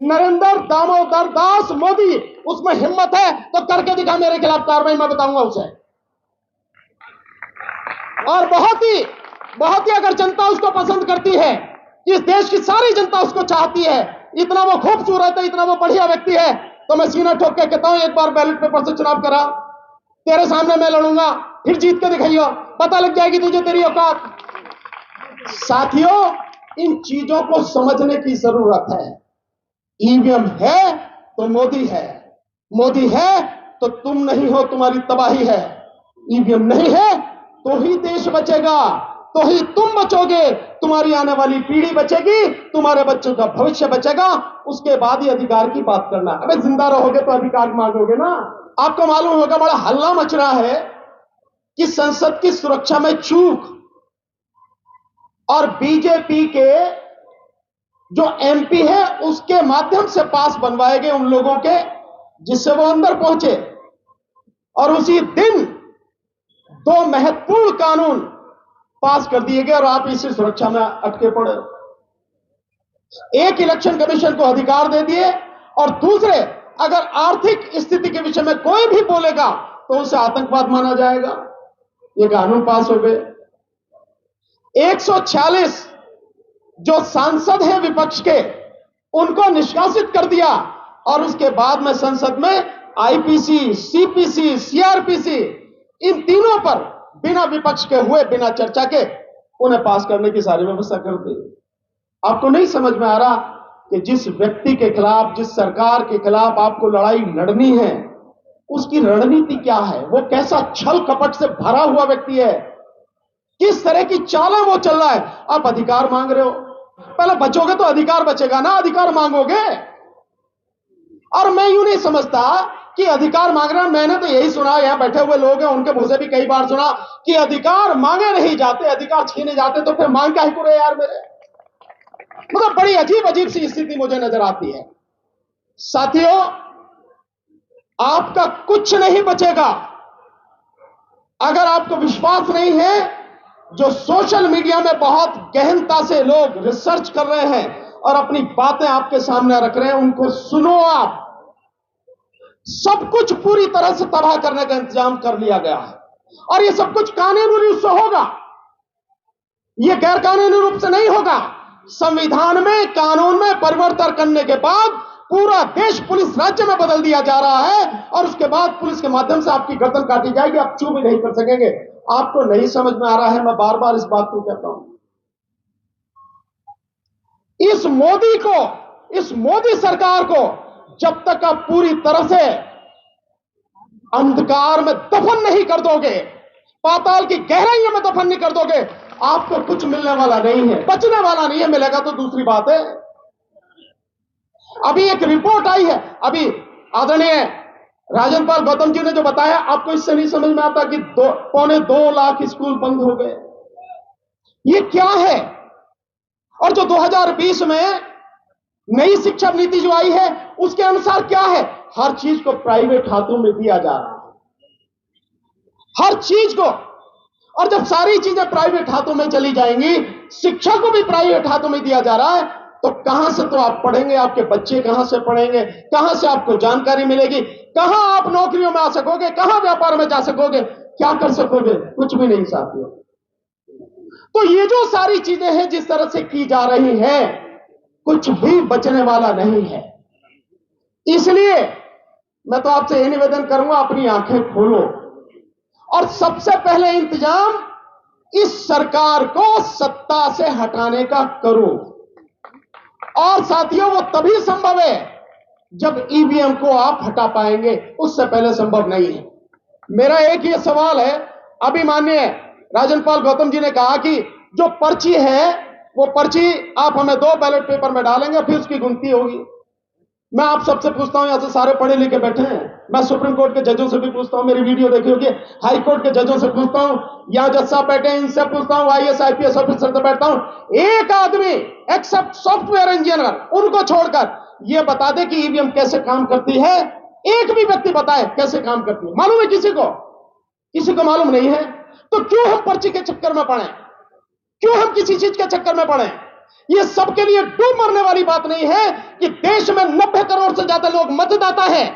नरेंद्र दामोदर दास मोदी, उसमें हिम्मत है तो करके दिखा मेरे खिलाफ कार्रवाई, मैं बताऊंगा उसे। और बहुत ही अगर जनता उसको पसंद करती है, इस देश की सारी जनता उसको चाहती है, इतना वो खूबसूरत है, इतना वो बढ़िया व्यक्ति है, तो मैं सीना ठोक के कहता हूं एक बार बैलेट पेपर से चुनाव करा, तेरे सामने मैं लड़ूंगा, फिर जीत के दिखाइयो, पता लग जाएगी तुझे तेरी औकात। साथियों, इन चीजों को समझने की जरूरत है। ईवीएम है तो मोदी है, मोदी है तो तुम नहीं हो, तुम्हारी तबाही है। ईवीएम नहीं है तो ही देश बचेगा, तो ही तुम बचोगे, तुम्हारी आने वाली पीढ़ी बचेगी, तुम्हारे बच्चों का भविष्य बचेगा। उसके बाद ही अधिकार की बात करना। अबे जिंदा रहोगे तो अधिकार मांगोगे ना। आपको मालूम होगा बड़ा हल्ला मच रहा है कि संसद की सुरक्षा में चूक, और बीजेपी के जो एमपी है उसके माध्यम से पास बनवाए गए उन लोगों के जिससे वो अंदर पहुंचे, और उसी दिन दो महत्वपूर्ण कानून पास कर दिए गए और आप इसी सुरक्षा में अटके पड़े। एक, इलेक्शन कमीशन को अधिकार दे दिए, और दूसरे, अगर आर्थिक स्थिति के विषय में कोई भी बोलेगा तो उसे आतंकवाद माना जाएगा। ये कानून पास हो गए। 146 जो सांसद हैं विपक्ष के, उनको निष्कासित कर दिया, और उसके बाद में संसद में आईपीसी, सीपीसी, सीआरपीसी, इन तीनों पर बिना विपक्ष के हुए, बिना चर्चा के उन्हें पास करने की सारी व्यवस्था कर दी। आपको नहीं समझ में आ रहा कि जिस व्यक्ति के खिलाफ, जिस सरकार के खिलाफ आपको लड़ाई लड़नी है, उसकी रणनीति क्या है, वो कैसा छल कपट से भरा हुआ व्यक्ति है, किस तरह की चालें वो चल रहा है। आप अधिकार मांग रहे हो, पहले बचोगे तो अधिकार बचेगा ना, अधिकार मांगोगे। और मैं यूं नहीं समझता कि अधिकार मांग रहे हैं। मैंने तो यही सुना, यहां बैठे हुए लोग हैं उनके मुंह से भी कई बार सुना कि अधिकार मांगे नहीं जाते, अधिकार छीने जाते, तो फिर मांग काहे को रहे यार मेरे। मतलब बड़ी अजीब अजीब सी स्थिति मुझे नजर आती है। साथियों, आपका कुछ नहीं बचेगा। अगर आपको विश्वास नहीं है, जो सोशल मीडिया में बहुत गहनता से लोग रिसर्च कर रहे हैं और अपनी बातें आपके सामने रख रहे हैं, उनको सुनो। आप सब कुछ पूरी तरह से तबाह करने का इंतजाम कर लिया गया है, और यह सब कुछ कानूनी रूप से होगा, यह गैर कानूनी रूप से नहीं होगा। संविधान में, कानून में परिवर्तन करने के बाद पूरा देश पुलिस राज्य में बदल दिया जा रहा है, और उसके बाद पुलिस के माध्यम से आपकी गर्दन काटी जाएगी, आप चू भी नहीं कर सकेंगे। आपको नहीं समझ में आ रहा है, मैं बार बार इस बात को कहता हूं। इस मोदी को, इस मोदी सरकार को जब तक आप पूरी तरह से अंधकार में दफन नहीं कर दोगे, पाताल की गहराइयों में दफन नहीं कर दोगे, आपको कुछ मिलने वाला नहीं है, बचने वाला नहीं है। मिलेगा तो दूसरी बात है। अभी एक रिपोर्ट आई है, अभी आदरणीय राजन पाल गौतम जी ने जो बताया, आपको इससे नहीं समझ में आता कि 2.25 लाख स्कूल बंद हो गए। ये क्या है? और जो 2020 में नई शिक्षा नीति जो आई है, उसके अनुसार क्या है? हर चीज को प्राइवेट हाथों में दिया जा रहा है, हर चीज को। और जब सारी चीजें प्राइवेट हाथों में चली जाएंगी, शिक्षा को भी प्राइवेट हाथों में दिया जा रहा है, तो कहां से तो आप पढ़ेंगे, आपके बच्चे कहां से पढ़ेंगे, कहां से आपको जानकारी मिलेगी, कहां आप नौकरियों में आ सकोगे, कहां व्यापार में जा सकोगे, क्या कर सकोगे? कुछ भी नहीं साथियों। तो ये जो सारी चीजें हैं जिस तरह से की जा रही हैं, कुछ भी बचने वाला नहीं है। इसलिए मैं तो आपसे यह निवेदन करूंगा, अपनी आंखें खोलो और सबसे पहले इंतजाम इस सरकार को सत्ता से हटाने का करो। और साथियों, वो तभी संभव है जब ईवीएम को आप हटा पाएंगे, उससे पहले संभव नहीं है। मेरा एक ही सवाल है, अभी माननीय राजन पाल गौतम जी ने कहा कि जो पर्ची है, वो पर्ची आप हमें 2 बैलेट पेपर में डालेंगे, फिर उसकी गिनती होगी। मैं आप सबसे पूछता हूं, यहां से सारे पढ़े लिखे बैठे हैं, मैं सुप्रीम कोर्ट के जजों से भी पूछता हूं, मेरी वीडियो देखी होगी, हाई कोर्ट के जजों से पूछता हूं, यहां जज साहब बैठे हैं, इनसे पूछता हूं, आईएएस आईपीएस ऑफिसर से बैठता हूं, एक आदमी एक्सेप्ट सॉफ्टवेयर इंजीनियर, उनको छोड़कर यह बता दे कि ईवीएम कैसे काम करती है। एक भी व्यक्ति बताए कैसे काम करती है? मालूम है किसी को? किसी को मालूम नहीं है। तो क्यों हम पर्ची के चक्कर में पड़े? क्यों हम किसी चीज के चक्कर में पड़े? ये सबके लिए डूब मरने वाली बात नहीं है कि देश में 90 करोड़ से ज्यादा लोग मतदाता हैं,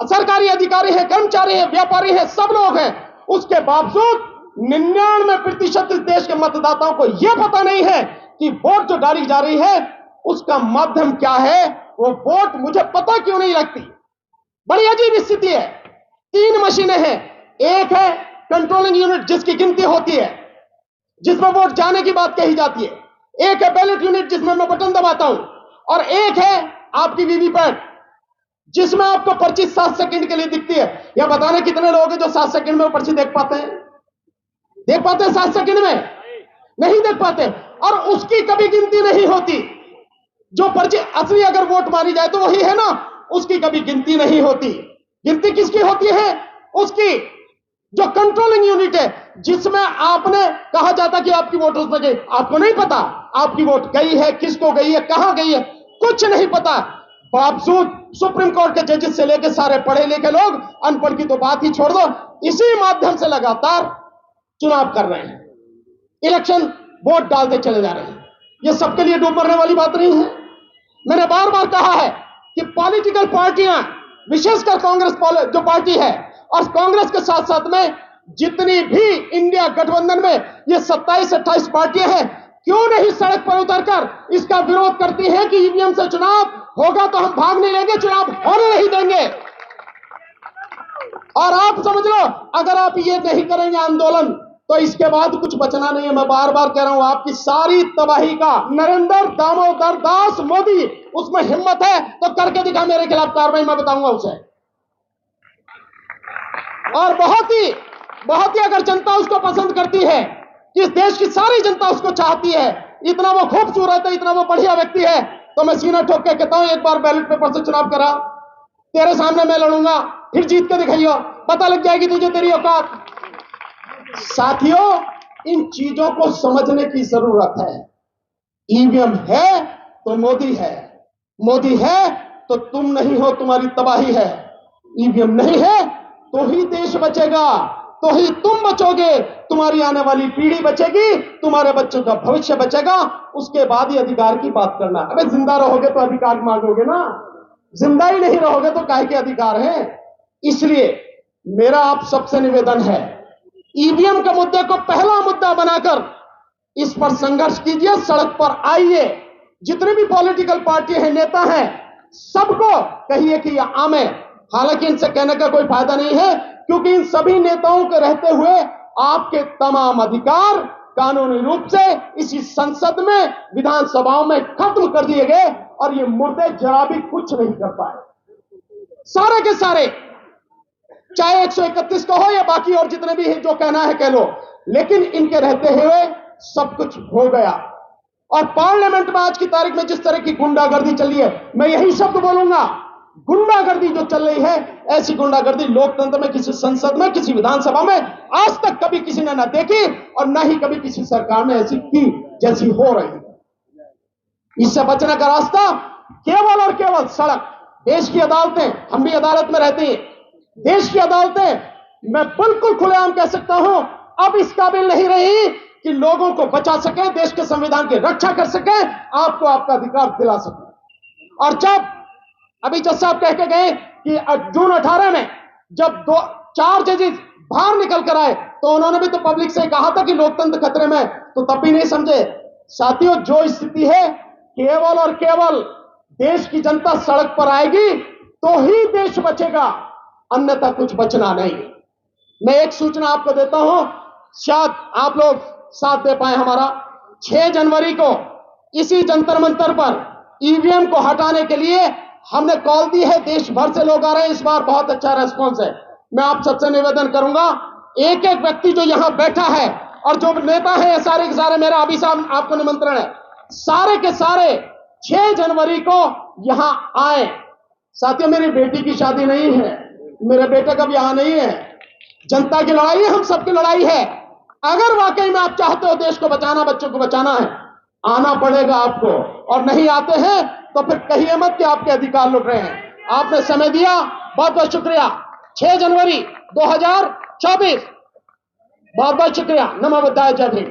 सरकारी अधिकारी है, कर्मचारी है, व्यापारी है, सब लोग हैं। उसके बावजूद 99% इस देश के मतदाताओं को यह पता नहीं है कि वोट जो डाली जा रही है उसका माध्यम क्या है, वो वोट मुझे पता क्यों नहीं लगती। बड़ी अजीब स्थिति है। 3 मशीनें हैं। एक है कंट्रोलिंग यूनिट जिसकी गिनती होती है, जिसमें वोट जाने की बात कही जाती है। एक है बैलेट यूनिट जिसमें मैं बटन दबाता हूं, और एक है आपकी वीवीपैट जिसमें आपको पर्ची 7 सेकंड के लिए दिखती है। यह बताने कितने लोग हैं जो 7 सेकंड में वो पर्ची देख पाते हैं? देख पाते हैं 7 सेकंड में? नहीं देख पाते। और उसकी कभी गिनती नहीं होती। जो पर्ची असली अगर वोट मारी जाए तो वही है ना, उसकी कभी गिनती नहीं होती। गिनती किसकी होती है? उसकी जो कंट्रोलिंग यूनिट है, जिसमें आपने कहा जाता कि आपकी वोट उसमें गई, आपको नहीं पता आपकी वोट गई है, किसको गई है, कहां गई है, कुछ नहीं पता। बावजूद सुप्रीम कोर्ट के जजेस से लेकर सारे पढ़े लिखे लोग, अनपढ़ की तो बात ही छोड़ दो, इसी माध्यम से लगातार चुनाव कर रहे हैं, इलेक्शन वोट डालते चले जा रहे हैं। यह सबके लिए डूब मरने वाली बात नहीं है। मैंने बार बार कहा है कि पॉलिटिकल पार्टियां, विशेषकर कांग्रेस जो पार्टी है, और कांग्रेस के साथ साथ में जितनी भी इंडिया गठबंधन में ये 27-28 पार्टियां हैं, क्यों नहीं सड़क पर उतरकर इसका विरोध करती हैं कि ईवीएम से चुनाव होगा तो हम भाग नहीं लेंगे, चुनाव होने नहीं देंगे। और आप समझ लो, अगर आप ये नहीं करेंगे आंदोलन, तो इसके बाद कुछ बचना नहीं है। मैं बार बार कह रहा हूं, आपकी सारी तबाही का नरेंद्र दामोदर दास मोदी, उसमें हिम्मत है तो करके दिखा, मेरे खिलाफ कार्रवाई मैं बताऊंगा उसे। और बहुत ही अगर जनता उसको पसंद करती है, कि इस देश की सारी जनता उसको चाहती है, इतना वो खूबसूरत है, इतना वो बढ़िया व्यक्ति है, तो मैं सीना ठोक के कहता हूं, एक बार बैलेट पेपर से चुनाव करा, तेरे सामने मैं लड़ूंगा, फिर जीत के दिखाइयो, पता लग जाएगी तुझे तेरी औकात। साथियों, इन चीजों को समझने की जरूरत है। ईवीएम है तो मोदी है, मोदी है तो तुम नहीं हो, तुम्हारी तबाही है। ईवीएम नहीं है तो ही देश बचेगा, तो ही तुम बचोगे, तुम्हारी आने वाली पीढ़ी बचेगी, तुम्हारे बच्चों का भविष्य बचेगा। उसके बाद ही अधिकार की बात करना। अबे जिंदा रहोगे तो अधिकार मांगोगे ना, जिंदा ही नहीं रहोगे तो काहे के अधिकार है। इसलिए मेरा आप सबसे निवेदन है, ईवीएम के मुद्दे को पहला मुद्दा बनाकर इस पर संघर्ष कीजिए, सड़क पर आइए। जितने भी पॉलिटिकल पार्टी हैं, नेता हैं, सबको कहिए कि यह आमे। हालांकि इनसे कहने का कोई फायदा नहीं है, क्योंकि इन सभी नेताओं के रहते हुए आपके तमाम अधिकार कानूनी रूप से इसी संसद में, विधानसभाओं में खत्म कर दिए गए, और ये मुर्दे जरा भी कुछ नहीं कर पाए। सारे के सारे, चाहे 131 का हो या बाकी और जितने भी हैं, जो कहना है कह लो, लेकिन इनके रहते हुए सब कुछ हो गया। और पार्लियामेंट में आज की तारीख में जिस तरह की गुंडागर्दी चल रही है, मैं यही शब्द बोलूंगा, गुंडागर्दी जो चल रही है, ऐसी गुंडागर्दी लोकतंत्र में, किसी संसद में, किसी विधानसभा में आज तक कभी किसी ने ना देखी, और ना ही कभी किसी सरकार ने ऐसी की जैसी हो रही है। इससे बचने का रास्ता केवल और केवल सड़क। देश की अदालतें, हम भी अदालत में रहते हैं, देश की अदालतें मैं बिल्कुल खुलेआम कह सकता हूं, अब इस काबिल नहीं रही कि लोगों को बचा सके, देश के संविधान की रक्षा कर सके, आपको आपका अधिकार दिला सके। और जब अभी जज साहब कह के गए कि जून 18 में जब 4 जजेस बाहर निकल कर आए, तो उन्होंने भी तो पब्लिक से कहा था कि लोकतंत्र खतरे में, तो तब भी नहीं समझे। साथियों, जो स्थिति है, केवल और केवल देश की जनता सड़क पर आएगी तो ही देश बचेगा, अन्यथा कुछ बचना नहीं। मैं एक सूचना आपको देता हूं, शायद आप लोग साथ दे पाए हमारा। 6 जनवरी को इसी जंतर मंतर पर ईवीएम को हटाने के लिए हमने कॉल दी है, देश भर से लोग आ रहे हैं, इस बार बहुत अच्छा रेस्पॉन्स है। मैं आप सबसे निवेदन करूंगा, एक एक व्यक्ति जो यहां बैठा है और जो नेता है, सारे के सारे, मेरा अभी साहब आपको निमंत्रण है, सारे के सारे 6 जनवरी को यहां आए। साथियों, मेरी बेटी की शादी नहीं है, मेरे बेटे का भी यहां नहीं है, जनता की लड़ाई है, हम सबकी लड़ाई है। अगर वाकई में आप चाहते हो देश को बचाना, बच्चों को बचाना है, आना पड़ेगा आपको, और नहीं आते हैं तो फिर कहिए मत कि आपके अधिकार लुट रहे हैं। आपने समय दिया, बहुत बहुत शुक्रिया। 6 जनवरी 2024, बहुत बहुत शुक्रिया। नमो बुद्धाय, जय भीम।